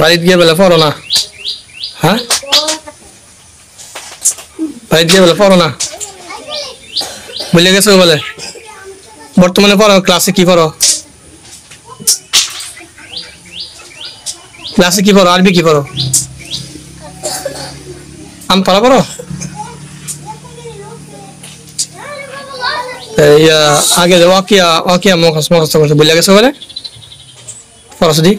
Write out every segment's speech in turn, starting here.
বাড়িতে গিয়ে বলে পড়ো না, হ্যাঁ বাড়িতে গিয়ে বলে পড়ো না, ভুলে গেছো বলে। বর্তমানে পড়ো, ক্লাসে কি পড়ো? ক্লাসে কি পড়ো? আরবি কি পড়ো? আম পড়া পড়ো? আগে ওয়াকিয়া ওয়াকিয়া মুখস্থ করছো, ভুলে গেছো বলে। পড়ো শুধু।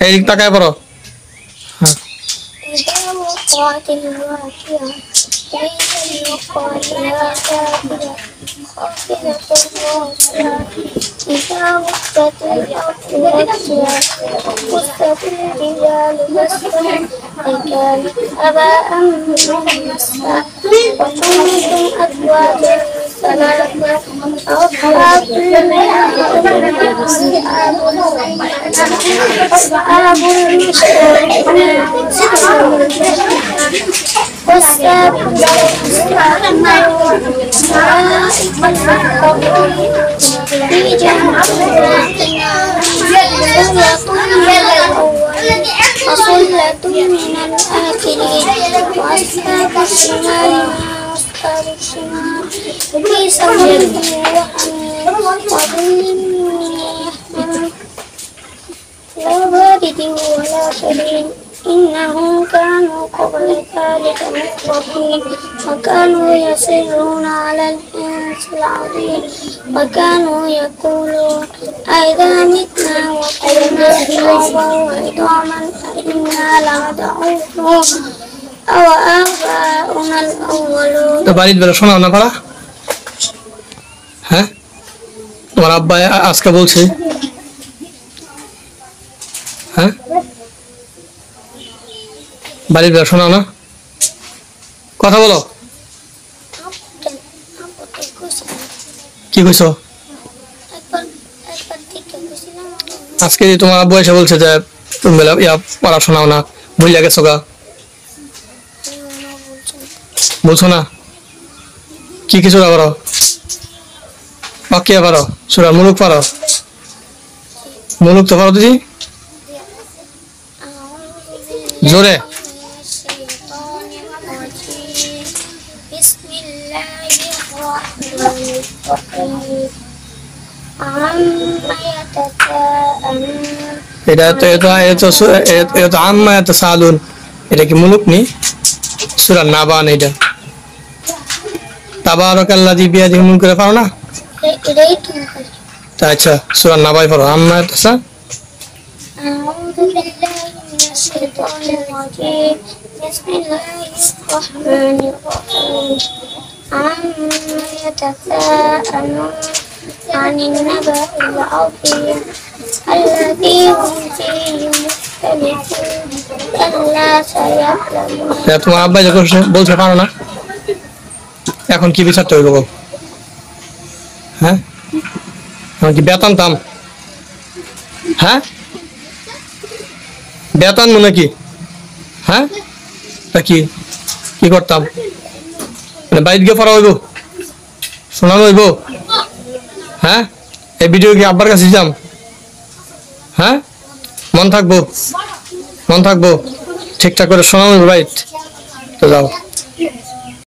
এই তাকায় পড়ো। إنهم كانوا قبل ذلك مترفين وكانوا يصرون على الحنث العظيم وكانوا يقولون أئذا متنا وكنا ترابا وعظاما أئنا لمبعوثون أو آباؤنا الأولون। তো বাড়িতে বেরো শোনাও না পারা? হ্যাঁ তোমার আব্বা আজকে বলছে, হ্যাঁ বাড়ির বেলা শোনাও না, কথা বলো। কি কইছো? আজকে তোমার আব্বু এসে বলছে যে তুমি পড়া শোনাও না, ভুলিয়া গেছো গা, বলছো না? কি কিছু পারো? বাকিয়া পারো? সুরা মুলুক পারো? মুলুক তো পারো দিদি, জোরে। এটা তো আম্মা ইয়াতাসাআলুন, এটা কি মুলুক নি? সূরা নাবা না এটা? তাবারাকাল্লাযী বিয়াদিহিল মুলকু পারো না? এটাই তো। আচ্ছা সূরা নাবাই পড়ো, আম্মা ইয়াতাসাআলুন। أعوذ بالله من الشيطان الرجيم بسم الله الرحمن الرحيم عما يتساءلون عن النبأ العظيم الذي هم فيه مختلفون كلا سيعلمون। তোমার আব্বা যখন বলছে পারো না, এখন কি বিচারতে হইব? হ্যাঁ এখন কি বেতন দাম? হ্যাঁ বেতন মনে কি? হ্যাঁ তা কি কি করতাম? মানে বাইরে গিয়ে পড়া হইব, শোনানো হইব? হ্যাঁ এই ভিডিও কি আব্বার কাছে যাম? হ্যাঁ মন থাকবো ঠিকঠাক করে শোনানো হইব, রাইট? তো যাও।